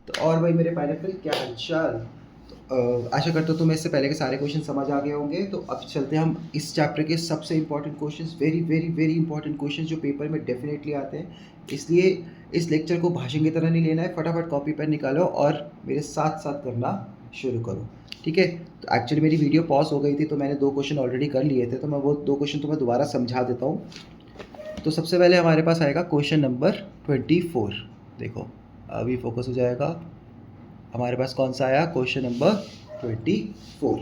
तो और भाई मेरे पाइनएप्पल क्या हालचाल। आशा करता हूँ तुम्हें इससे पहले के सारे क्वेश्चन समझ आ गए होंगे। तो अब चलते हैं हम इस चैप्टर के सबसे important questions, very very very important questions जो पेपर में डेफिनेटली आते हैं। इसलिए इस लेक्चर को भाषण की तरह नहीं लेना है, फटाफट कॉपी पेन निकालो और मेरे साथ साथ करना शुरू करो, ठीक है। तो एक्चुअली मेरी वीडियो पॉज हो गई थी, तो मैंने 2 क्वेश्चन ऑलरेडी कर लिए थे, तो मैं वो 2 क्वेश्चन तुम्हें दोबारा समझा देता हूँ। तो सबसे पहले हमारे पास आएगा क्वेश्चन नंबर 24। देखो अभी फोकस हो जाएगा। हमारे पास कौन सा आया, क्वेश्चन नंबर 24,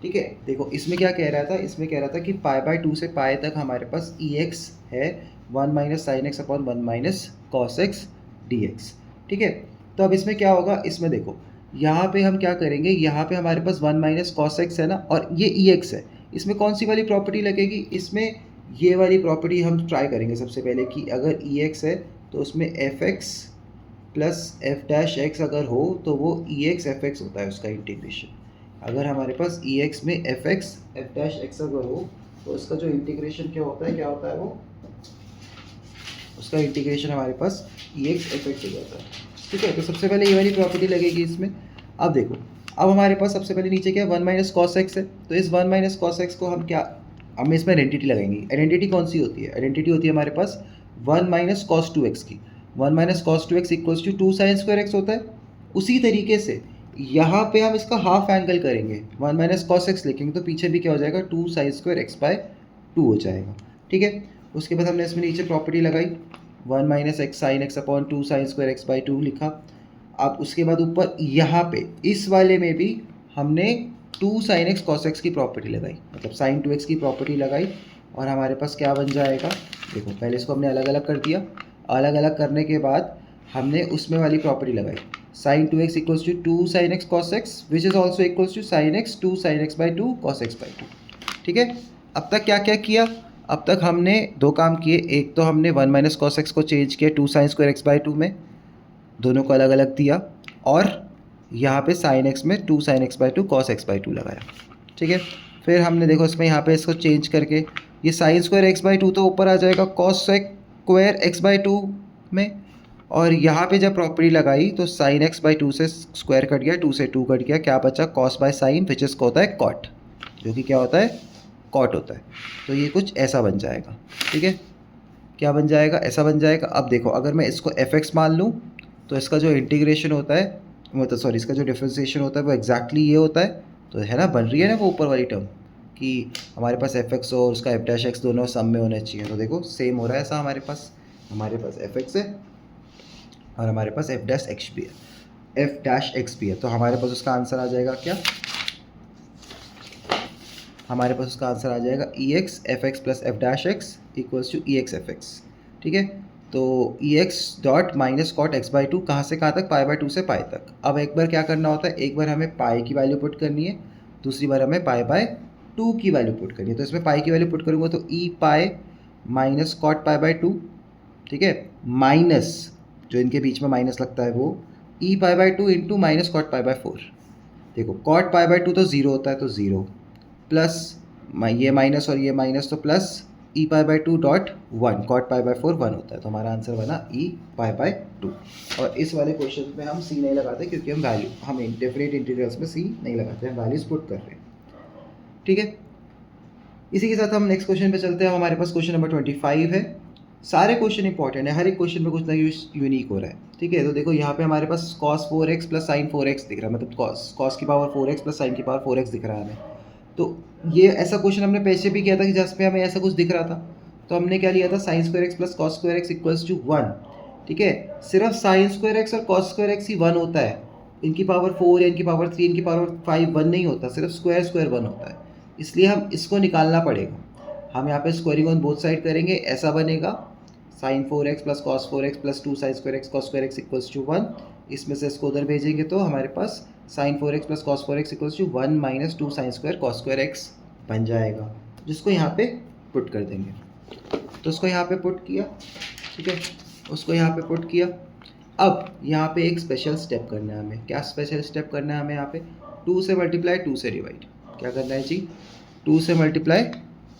ठीक है। देखो इसमें क्या कह रहा था, इसमें कह रहा था कि π/2 से π तक हमारे पास ex है 1 minus sine x upon 1 minus cos x D x, ठीक है। तो अब इसमें क्या होगा, इसमें देखो यहाँ पे हम क्या करेंगे, यहाँ पे हमारे पास 1 माइनस कॉस एक्स है ना, और ये ex है। इसमें कौन सी वाली प्रॉपर्टी लगेगी, इसमें ये वाली प्रॉपर्टी हम ट्राई करेंगे सबसे पहले कि अगर ex है तो उसमें F x plus f dash x अगर हो तो वो ई एक्स एफ एक्स होता है उसका इंटीग्रेशन। अगर हमारे पास ई एक्स में F x F dash x अगर हो तो उसका जो इंटीग्रेशन क्या होता है, क्या होता है वो, उसका इंटीग्रेशन हमारे पास ई एक्स एफ एक्स हो जाता है, ठीक है। तो सबसे पहले ये वाली प्रॉपर्टी लगेगी इसमें। अब देखो, अब हमारे पास सबसे पहले नीचे क्या है, 1 माइनस कॉस एक्स है। तो इस 1 माइनस कॉस एक्स को हम क्या, हम इसमें आइडेंटिटी लगाएंगे। आइडेंटिटी कौन सी होती है, आइडेंटिटी होती है हमारे पास 1 माइनस कॉस 2x की। 1 minus cos 2x equals to 2 sine square x होता है। उसी तरीके से यहाँ पे हम इसका हाफ एंगल करेंगे, 1 माइनस कॉस एक्स लिखेंगे तो पीछे भी क्या हो जाएगा, 2 साइन स्क्वायर एक्स बाय 2 हो जाएगा, ठीक है। उसके बाद हमने इसमें नीचे प्रॉपर्टी लगाई, 1 minus x sine x upon 2 sine square x by 2 लिखा। अब उसके बाद ऊपर यहाँ पे इस वाले में भी हमने 2 साइन एक्स कॉस एक्स की प्रॉपर्टी लगाई, मतलब साइन 2x की प्रॉपर्टी लगाई। और हमारे पास क्या बन जाएगा, देखो पहले इसको हमने अलग अलग कर दिया, अलग अलग करने के बाद हमने उसमें वाली प्रॉपर्टी लगाई, sine 2x equals to 2 sine x cos x which is also equals to sine x 2 sine x by 2 cos x by 2, ठीक है। अब तक क्या क्या किया, अब तक हमने 2 काम किए। एक तो हमने 1 माइनस कॉस एक्स को चेंज किया 2 साइन स्क्वायर एक्स बाई 2 में, दोनों को अलग अलग दिया, और यहाँ पे साइन एक्स में 2 sine x by 2 cos x by 2 लगाया, ठीक है। फिर हमने देखो इसमें यहाँ पे इसको चेंज करके ये साइन स्क्वायर एक्स बाई 2 तो ऊपर आ जाएगा कॉस स्क्वायर एक्स बाई 2 में, और यहाँ पे जब प्रॉपर्टी लगाई तो साइन एक्स बाई 2 से स्क्वायर कट गया, 2 से 2 कट गया, क्या बचा, कॉस बाय साइन विच इस को होता है कॉट, जो कि क्या होता है, कॉट होता है। तो ये कुछ ऐसा बन जाएगा, ठीक है। क्या बन जाएगा, ऐसा बन जाएगा। अब देखो अगर मैं इसको एफ एक्स मान लूँ तो इसका जो इंटीग्रेशन होता है, मतलब सॉरी इसका जो डिफ्रेंसिएशन होता है वो एग्जैक्टली ये होता है। तो है ना, बन रही है ना वो ऊपर वाली टर्म कि हमारे पास एफ एक्स और उसका एफ डैश एक्स दोनों सम में होने चाहिए। तो देखो सेम हो रहा है ऐसा, हमारे पास एफ एक्स है और हमारे पास एफ डैश एक्स भी है, एफ डैश एक्स भी है। तो हमारे पास उसका आंसर आ जाएगा क्या, हमारे पास उसका आंसर आ जाएगा e x f x plus f dash x equals to e x f x, ठीक है। तो e x dot minus cot x by 2 कहाँ से कहाँ तक, π/2 से पाई तक। अब एक बार क्या करना होता है, एक बार हमें पाई की वैल्यू पुट करनी है, दूसरी बार हमें π/2 की वैल्यू पुट करनी है। तो इसमें पाई की वैल्यू पुट करूँगा तो ई पाई माइनस कॉट π/2, ठीक है, माइनस जो इनके बीच में माइनस लगता है वो ई π/2 इंटू माइनस कॉट π/4। देखो कॉट π/2 तो 0 होता है, तो 0 प्लस ये माइनस और ये माइनस तो प्लस ई π/2 डॉट 1, कॉट π/4 1 होता है। तो हमारा आंसर बना ई π/2। और इस वाले क्वेश्चन में हम सी नहीं लगाते क्योंकि हम डेफिनेट इंटीग्रल्स में सी नहीं लगाते, हम वैल्यूज पुट कर रहे हैं, ठीक है। इसी के साथ हम नेक्स्ट क्वेश्चन पे चलते हैं। हमारे पास क्वेश्चन नंबर 25 है। सारे क्वेश्चन इंपॉर्टेंट है, हर एक क्वेश्चन में कुछ ना कुछ यूनिक हो रहा है, ठीक है। तो देखो यहाँ पे हमारे पास cos 4x plus sign 4x दिख रहा है, मतलब cos की पावर 4x प्लस साइन की पावर 4x दिख रहा है हमें। तो ये ऐसा क्वेश्चन हमने पहले भी किया था कि जहाँ पे हमें ऐसा कुछ दिख रहा था, तो हमने क्या लिया था, sine square x plus cos square x equals to 1, ठीक है। सिर्फ साइन स्क्वायर एक्स और कॉस स्क्वायर एक्स ही 1 होता है, इनकी पावर 4 या इनकी पावर 3 इनकी पावर 5 1 नहीं होता, सिर्फ स्क्वायर स्क्वायर 1 होता है। इसलिए हम इसको निकालना पड़ेगा। हम यहाँ पे स्क्वायरिंग ऑन बोथ साइड करेंगे, ऐसा बनेगा sine 4x plus cos 4x plus 2 sine square x cos square x equals to 1। इसमें से इसको उधर भेजेंगे तो हमारे पास sine 4x plus cos 4x equals to 1 minus 2 sine square cos square x बन जाएगा, जिसको यहाँ पे पुट कर देंगे। तो उसको यहाँ पे पुट किया, ठीक है, उसको यहाँ पे पुट किया। अब यहाँ पे एक स्पेशल स्टेप करना है हमें। क्या स्पेशल स्टेप करना है हमें, यहाँ पे 2 से मल्टीप्लाई 2 से डिवाइड। क्या करना है जी, 2 से मल्टीप्लाई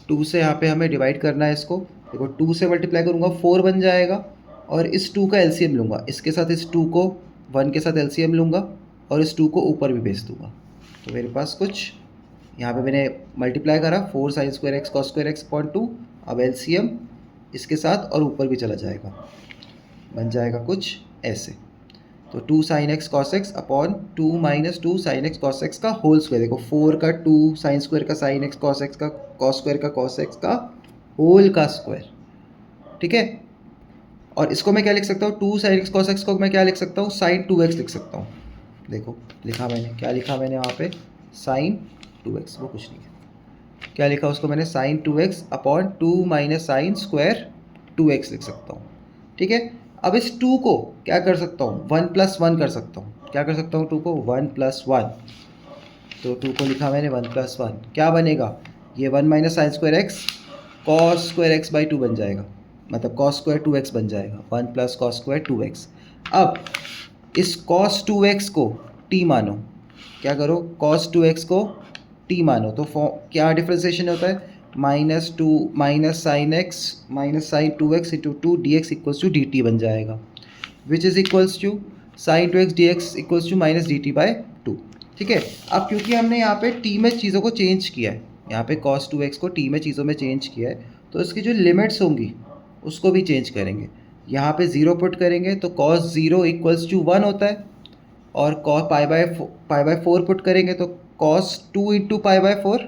2 से यहाँ पे हमें डिवाइड करना है इसको। देखो 2 से मल्टीप्लाई करूँगा 4 बन जाएगा, और इस 2 का एलसीएम लूँगा, इसके साथ इस 2 को 1 के साथ एलसीएम लूँगा और इस 2 को ऊपर भी भेज दूँगा, तो मेरे पास कुछ यहाँ पे मैंने मल्टीप्लाई करा 4 sign square x cos square x upon 2, अब एलसीएम इसके साथ और ऊपर भी चला जाएगा, बन जाएगा कुछ ऐसे। तो 2 sine x cos x upon 2 minus 2 sine x cos x का होल स्क्वायर, देखो 4 का 2 साइन स्क्वायर का साइन एक्स कॉस एक्स का कॉस स्क्वायर का कॉस एक्स का होल का स्क्वायर, ठीक है। और इसको मैं क्या लिख सकता हूँ, 2 साइन एक्स कॉस एक्स को मैं क्या लिख सकता हूँ, साइन 2x लिख सकता हूँ। देखो लिखा मैंने, क्या लिखा मैंने वहाँ पे, साइन 2x, वो कुछ नहीं है, क्या लिखा उसको मैंने, sine 2x upon 2 minus sine square 2x लिख सकता हूँ, ठीक है। अब इस 2 को क्या कर सकता हूँ, 1 + 1 कर सकता हूँ, क्या कर सकता हूँ 2 को 1 + 1, तो 2 को लिखा मैंने 1 + 1, क्या बनेगा, ये 1 minus sine square x cos square x by 2 बन जाएगा, मतलब कॉस स्क्वायर 2x बन जाएगा, 1 + कॉस स्क्वायर 2x। अब इस कॉस 2x को t मानो, क्या करो, कॉस 2x को t मानो, तो क्या डिफ्रेंसिएशन होता है, -2 minus sine x minus sine 2x into 2 dx equals to dt बन जाएगा, which is equals to sine 2x dx equals to minus dt/2, ठीक है। अब क्योंकि हमने यहाँ पे t में चीज़ों को चेंज किया है, यहाँ पे cos 2x को t में चीज़ों में चेंज किया है, तो इसकी जो लिमिट्स होंगी उसको भी चेंज करेंगे। यहाँ पे 0 पुट करेंगे तो cos 0 इक्वल्स टू 1 होता है, और cos π/4 पुट करेंगे तो cos 2 इंटू π/4,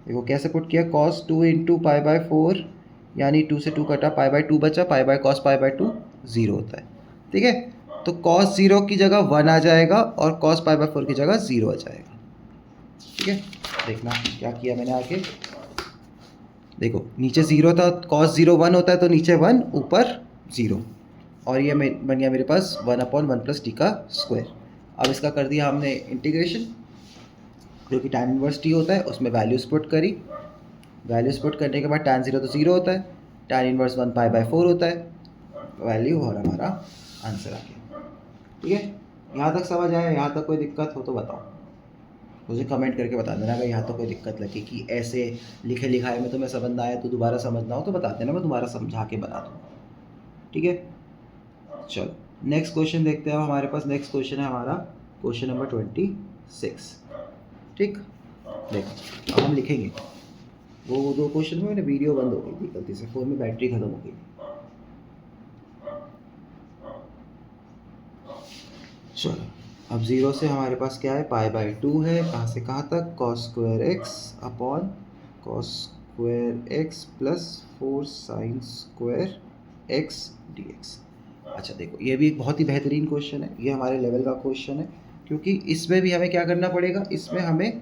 देखो कैसे पुट किया, cos 2 इंटू π/4 यानी 2 से 2 कटा, π/2 बचा, π/cos π/2 0 होता है, ठीक है। तो cos 0 की जगह 1 आ जाएगा और cos π/4 की जगह 0 आ जाएगा, ठीक है। देखना क्या किया मैंने आगे, देखो नीचे 0 था, cos 0 1 होता है तो नीचे 1 ऊपर 0, और ये बन गया मेरे पास 1/1 + t का स्क्वायर। अब इसका कर दिया हमने इंटीग्रेशन, जो कि tan इनवर्स t होता है, उसमें वैल्यूज पुट करी, वैल्यूज पुट करने के बाद tan 0 तो 0 होता है, tan इनवर्स 1 π/4 होता है, वैल्यू और हमारा आंसर आ गया, ठीक है। यहाँ तक समझ आया, यहाँ तक कोई दिक्कत हो तो बताओ, मुझे कमेंट करके बता देना अगर यहाँ तक कोई दिक्कत लगे कि ऐसे लिखे लिखाए में तुम्हें समझ ना आए तो दोबारा समझना हो तो बता देना, मैं दोबारा समझा के बता दूँगा, ठीक है। चलो नेक्स्ट क्वेश्चन देखते हैं। हमारे पास नेक्स्ट क्वेश्चन है हमारा क्वेश्चन नंबर 26, ठीक। देखो अब हम लिखेंगे, वो 2 क्वेश्चन में मैंने वीडियो बंद हो गई थी गलती से, फ़ोन में बैटरी ख़त्म हो गई थी। चलो अब 0 से हमारे पास क्या है, π/2 है, कहाँ से कहाँ तक, cos square x upon cos square x plus 4 sign square x dx। अच्छा देखो ये भी एक बहुत ही बेहतरीन क्वेश्चन है, ये हमारे लेवल का क्वेश्चन है, क्योंकि इसमें भी हमें क्या करना पड़ेगा, इसमें हमें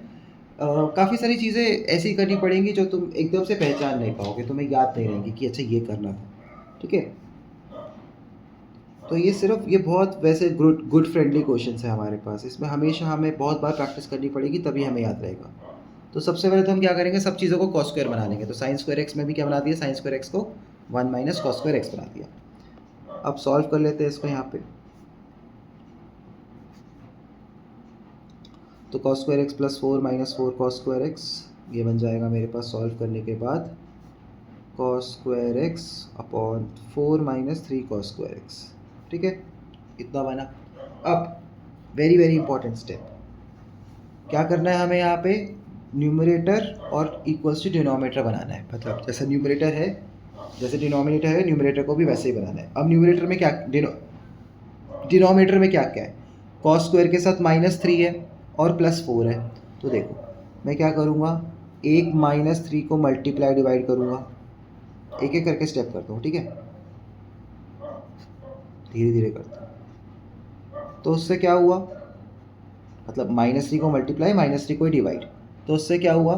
काफ़ी सारी चीज़ें ऐसी करनी पड़ेंगी जो तुम एकदम से पहचान नहीं पाओगे, तुम्हें याद नहीं रहेंगी कि अच्छा ये करना था, ठीक है। तो ये सिर्फ ये बहुत वैसे गुड फ्रेंडली क्वेश्चन है हमारे पास, इसमें हमेशा हमें बहुत बार प्रैक्टिस करनी पड़ेगी तभी हमें याद रहेगा। तो सबसे पहले तो हम क्या करेंगे, सब चीज़ों को कॉस स्क्वायर बना लेंगे, तो साइन स्क्वायर एक्स में भी क्या बना दिया, साइन स्क्वायर एक्स को 1 माइनस कॉस स्क्वायर एक्स बना दिया। अब सॉल्व कर लेते हैं इसको यहाँ पे, तो cos square x plus 4 minus 4 cos square x, ये बन जाएगा मेरे पास सॉल्व करने के बाद cos square x upon 4 minus 3 cos square x, ठीक है, इतना बना। अब वेरी वेरी इंपॉर्टेंट स्टेप, क्या करना है हमें यहाँ पे, न्यूमरेटर और इक्वल्स टू डिनोमिनेटर बनाना है, मतलब जैसे न्यूमरेटर है, जैसे डिनोमिनेटर है, न्यूमरेटर को भी वैसे ही बनाना है। अब न्यूमरेटर में क्या, डिनोमिनेटर में क्या क्या है, cos स्क्वायर के साथ -3 है और +4 है, तो देखो मैं क्या करूँगा, एक -3 को मल्टीप्लाई डिवाइड करूँगा, एक एक करके स्टेप करता हूँ, ठीक है, धीरे धीरे करता हूँ। तो उससे क्या हुआ, मतलब -3 को मल्टीप्लाई -3 को डिवाइड, तो उससे क्या हुआ,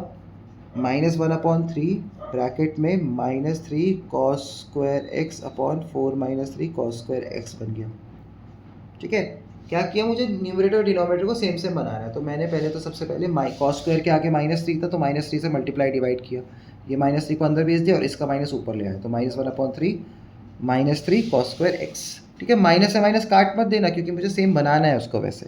-1/3 ब्रैकेट में -3 cos square x upon 4 -3 cos square x बन गया, ठीक है। क्या किया, मुझे न्यूमरेटर और डिनोमिनेटर को सेम सेम बनाना है, तो मैंने पहले तो सबसे पहले cos स्क्वायर के आगे -3 था तो -3 से मल्टीप्लाई डिवाइड किया, ये -3 को अंदर भेज दिया और इसका माइनस ऊपर ले आया, तो -1/3 -3 cos स्क्वायर एक्स, ठीक है। माइनस से माइनस काट मत देना क्योंकि मुझे सेम बनाना है उसको वैसे।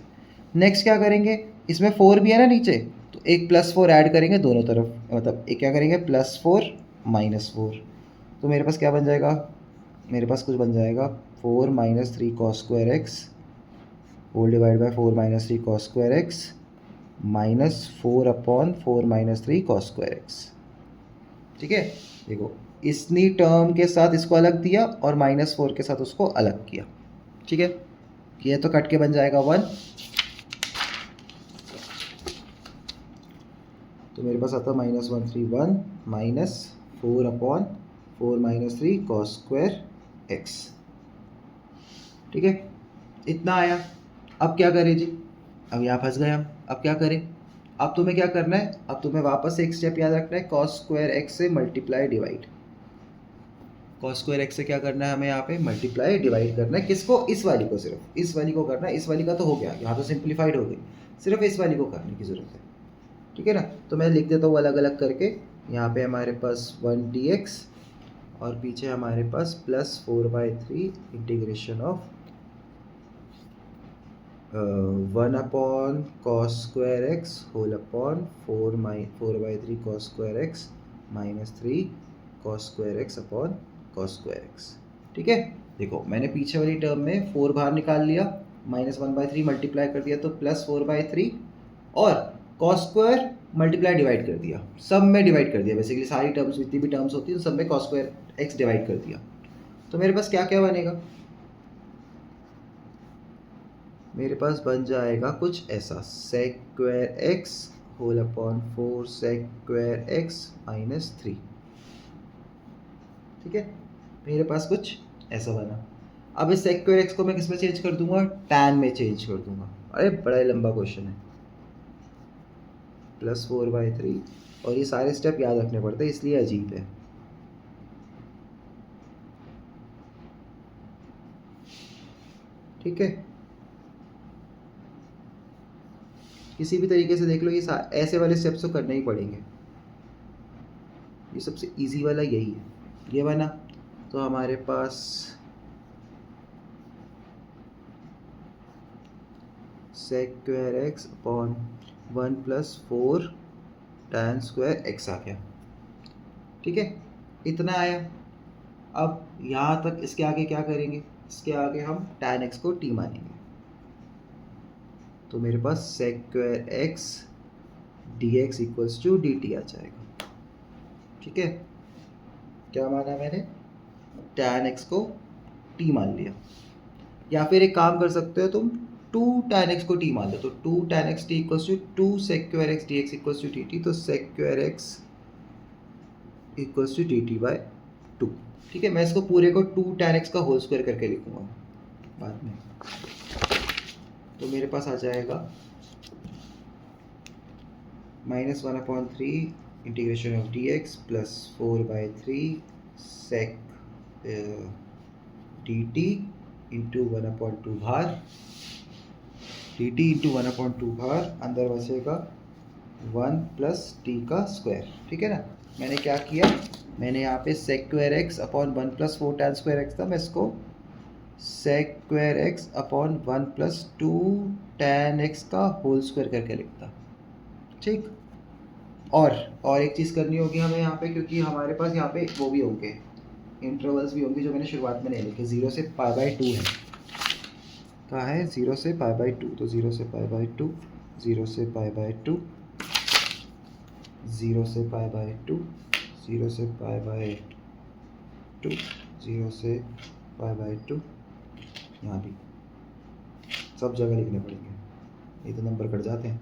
नेक्स्ट क्या करेंगे, इसमें 4 भी है ना नीचे, तो एक +4 ऐड करेंगे दोनों तरफ, मतलब एक क्या करेंगे +4 -4, तो मेरे पास क्या बन जाएगा, मेरे पास कुछ बन जाएगा 4 -3 cos square x whole divide by 4 minus 3 cos square x minus 4 upon 4 minus 3 cos square x. ठीक है, देखो इसनी टर्म के साथ इसको अलग दिया और -4 के साथ उसको अलग किया। ठीक है, ये तो कट के बन जाएगा 1, तो मेरे पास आता है -131 minus 4 upon 4 minus 3 cos square x. ठीक है, इतना आया। अब क्या करें जी, अब यहाँ फंस गए हम। अब क्या करें, अब तुम्हें क्या करना है, अब तुम्हें वापस से एक स्टेप याद रखना है, कॉस स्क्वायर एक्स से multiply divide. Cos square x से क्या करना है हमें यहाँ पे मल्टीप्लाई डिवाइड करना है। किसको, इस वाली को, सिर्फ इस वाली को करना है। इस वाली का तो हो गया, यहाँ तो सिंप्लीफाइड हो गई, सिर्फ इस वाली को करने की ज़रूरत है। ठीक है ना, तो मैं लिख देता हूँ अलग अलग करके। यहाँ पे हमारे पास 1 dx और पीछे हमारे पास plus 4/3 integration of 1 upon cos square x whole upon 4/3 cos square x minus 3 cos square x upon cos square x. ठीक है, देखो मैंने पीछे वाली टर्म में 4 बाहर निकाल लिया, -1/3 मल्टीप्लाई कर दिया तो प्लस 4/3 और कॉस स्क्वायर मल्टीप्लाई डिवाइड कर दिया, सब में डिवाइड कर दिया। बेसिकली सारी टर्म्स, जितनी भी टर्म्स होती है सब में कॉस स्क्वायर एक्स डिवाइड कर दिया। तो मेरे पास क्या क्या बनेगा, मेरे पास बन जाएगा कुछ ऐसा, sec square x whole upon 4 sec square x minus 3। ठीक है, मेरे पास कुछ ऐसा बना। अब इस सेक स्क्वायर एक्स को मैं किस में चेंज कर दूंगा, टैन में चेंज कर दूंगा। अरे बड़ा ही लंबा क्वेश्चन है, प्लस 4/3 और ये सारे स्टेप याद रखने पड़ते हैं, इसलिए अजीब है। ठीक है, किसी भी तरीके से देख लो, ये ऐसे वाले स्टेप्स तो करने ही पड़ेंगे। ये सबसे इजी वाला यही है, ये बना। तो हमारे पास sec square x upon 1 + 4 tan square x आ गया। ठीक है, इतना आया। अब यहाँ तक, इसके आगे क्या करेंगे, इसके आगे हम tan x को t मानेंगे। तो मेरे पास sec square x dx equals to dt आ जाएगा। ठीक है, क्या माना मैंने, tan x को t मान लिया। या फिर एक काम कर सकते हो तुम, 2 tan x को t मान लो, तो 2 tan x t equals to 2 sec square x dx equals to dt। तो sec square x equals to dt/2। ठीक है, मैं इसको पूरे को 2 tan x का होल स्क्वायर करके लिखूंगा बाद में। तो मेरे पास आ जाएगा -1/3 integration of dx plus 4/3 sec dt into 1/2 बाहर, dt इंटू 1/2 बाहर, अंदर बचेगा 1 + t का स्क्वायर। ठीक है ना, मैंने क्या किया, मैंने यहाँ पे sec square x upon 1 + 4 tan square x था, मैं इसको sec square x upon 1 + 2 tan x का होल स्क्वायर करके लिखता। ठीक, और एक चीज़ करनी होगी हमें यहाँ पे, क्योंकि हमारे पास यहाँ पे वो भी होंगे, इंटरवल्स भी होंगे जो मैंने शुरुआत में नहीं लिखे। 0 से π/2 है, कहाँ है, 0 से π/2, तो 0 से π/2, 0 से π/2, 0 से π/2, 0 से π/2, 0 से π/2, यहाँ भी सब जगह लिखने पड़ेंगे, ये तो नंबर कट जाते हैं।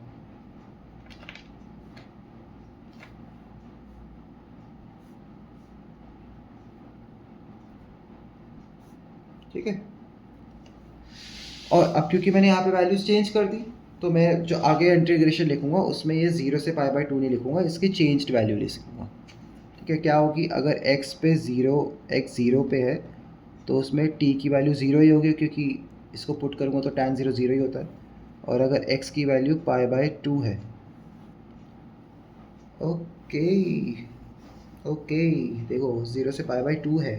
ठीक है, और अब क्योंकि मैंने यहाँ पे वैल्यूज चेंज कर दी, तो मैं जो आगे इंटीग्रेशन लिखूंगा उसमें ये 0 से π/2 नहीं लिखूंगा, इसकी चेंज्ड वैल्यू लिखूंगा। ठीक है, क्या होगी, अगर x पे 0, x 0 पे है तो उसमें t की वैल्यू 0 ही होगी, क्योंकि इसको पुट करूँगा तो tan 0 0 ही होता है। और अगर x की वैल्यू π/2 है, ओके देखो 0 से π/2 है,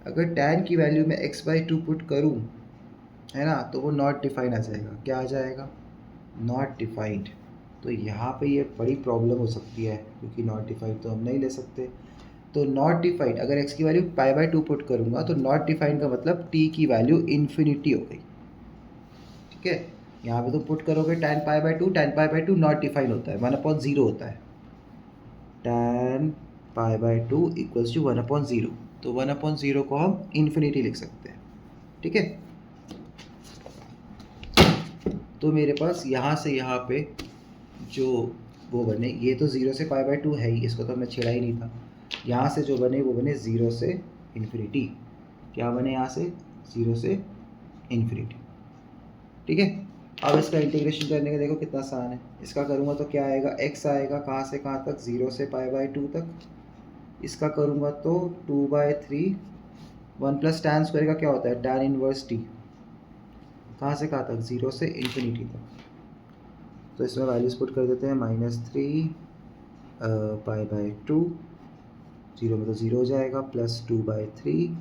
अगर tan की वैल्यू में x/2 पुट करूँ, है ना, तो वो नॉट डिफाइंड आ जाएगा। क्या आ जाएगा, नॉट डिफाइंड। तो यहाँ पे ये बड़ी प्रॉब्लम हो सकती है, क्योंकि नॉट डिफाइंड तो हम नहीं ले सकते। तो नॉट डिफाइंड, अगर x की वैल्यू π/2 पुट करूँगा तो नॉट डिफाइंड का मतलब t की वैल्यू इन्फिनिटी हो गई। ठीक है, यहाँ पे तो पुट करोगे tan pi by two not define होता है, 1/0 होता है, tan पाई/2 इक्वल्स टू 1/0। तो 1/0 को हम इन्फिनिटी लिख सकते हैं, ठीक है। तो मेरे पास यहाँ से यहाँ पे जो वो बने, ये तो 0 से पाई/2 है ही, इसको तो हमने छेड़ा ही नहीं था। यहाँ से जो बने वो बने 0 से इन्फिनिटी। क्या बने यहाँ से? 0 से इन्फिनिटी, ठीक है। अब इसका इंटीग्रेशन करने का देखो कितना आसान है। इसका करूँगा तो क्या आएगा, x आएगा कहाँ से कहाँ तक, 0 से पाई/2 तक। इसका करूँगा तो 2/3, 1 प्लस tan स्क्वायर का क्या होता है, tan इनवर्स t, कहाँ से कहाँ तक, 0 से इन्फिनिटी तक। तो इसमें वैल्यूज पुट कर देते हैं, -3 पाई/2, 0 में तो 0 हो जाएगा, प्लस 2/3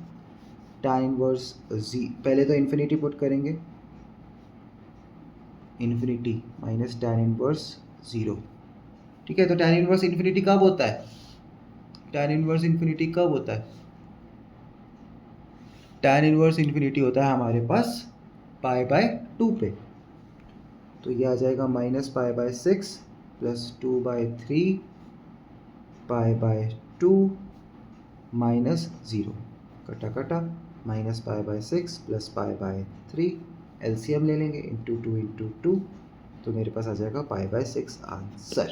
tan इनवर्स z, पहले तो इन्फिनिटी पुट करेंगे, इन्फिनिटी माइनस tan इनवर्स 0, ठीक है। तो tan इनवर्स इन्फिनिटी कब होता है, tan इनवर्स इन्फिनिटी कब होता है, tan इनवर्स इन्फिनिटी होता है हमारे पास पाई/2 पे। तो ये आ जाएगा -पाई/6 प्लस 2/3 पाई/2 -0, कटा कटा, -पाई/6 प्लस पाई/3, एलसीएम ले लेंगे, इंटू 2 इंटू 2, तो मेरे पास आ जाएगा पाई/6 आंसर,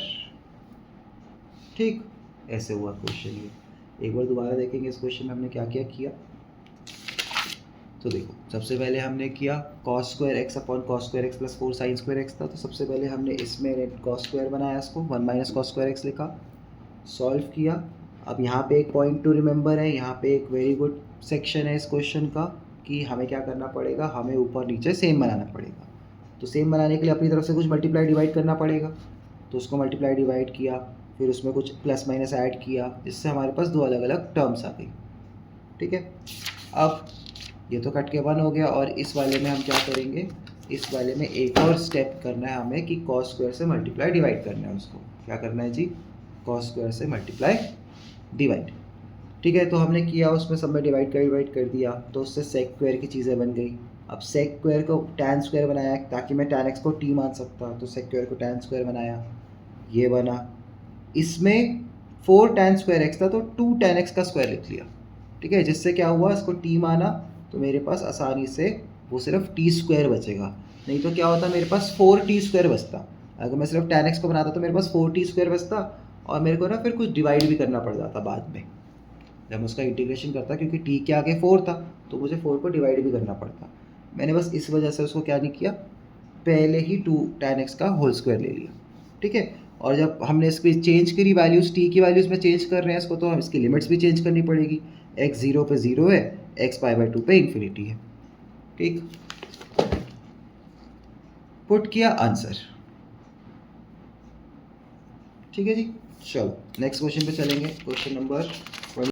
ठीक। ऐसे हुआ क्वेश्चन ये। एक बार दोबारा देखेंगे इस क्वेश्चन में हमने क्या क्या किया। तो देखो, सबसे पहले हमने किया cos square x upon cos square x plus 4 sin square x था। तो सबसे पहले हमने इसमें cos स्क्वायर बनाया, इसको 1 माइनस cos स्क्वायर एक्स लिखा, सॉल्व किया। अब यहाँ पे एक पॉइंट टू रिमेंबर है, यहाँ पे एक वेरी गुड सेक्शन है इस क्वेश्चन का, कि हमें क्या करना पड़ेगा, हमें ऊपर नीचे सेम बनाना पड़ेगा। तो सेम बनाने के लिए अपनी तरफ से कुछ मल्टीप्लाई डिवाइड करना पड़ेगा। तो उसको मल्टीप्लाई डिवाइड किया, फिर उसमें कुछ प्लस माइनस ऐड किया, जिससे हमारे पास दो अलग अलग टर्म्स आ गई, ठीक है। अब ये तो कट के 1 हो गया, और इस वाले में हम क्या करेंगे, इस वाले में एक और स्टेप करना है हमें, कि cos स्क्वायर से मल्टीप्लाई डिवाइड करना है। उसको क्या करना है जी, cos स्क्वायर से मल्टीप्लाई डिवाइड, ठीक है। तो हमने किया, उसमें सब में डिवाइड कर दिया, तो उससे सेक स्क्वायर की चीज़ें बन गई। अब सेक स्क्वायर को tan स्क्वायर बनाया ताकि मैं tan x को t मान सकता, तो सेक स्क्वायर को tan स्क्वायर बनाया, ये बना। इसमें 4 tan स्क्वायर x था, तो 2 tan x का स्क्वायर लिख लिया, ठीक है। जिससे क्या हुआ, इसको t माना, तो मेरे पास आसानी से वो सिर्फ t स्क्वायर बचेगा। नहीं तो क्या होता, मेरे पास 4t स्क्वायर बचता। अगर मैं सिर्फ tan x को बनाता तो मेरे पास 4t स्क्वायर बचता, और मेरे को ना फिर कुछ डिवाइड भी करना पड़ जाता बाद में जब उसका इंटीग्रेशन करता, क्योंकि t के आगे 4 था, तो मुझे 4 को डिवाइड भी करना पड़ता। मैंने बस इस वजह से उसको क्या नहीं किया, पहले ही 2 tan x का होल स्क्वायर ले लिया, ठीक है। और जब हमने इसकी चेंज करी वैल्यूज़, t की वैल्यूज़ में चेंज कर रहे हैं इसको, तो हम इसकी लिमिट्स भी चेंज करनी पड़ेगी। x 0 पे 0 है, x पाई/2 पे इन्फिनिटी है, ठीक। पुट किया आंसर, ठीक है जी। चलो नेक्स्ट क्वेश्चन पे चलेंगे, क्वेश्चन नंबर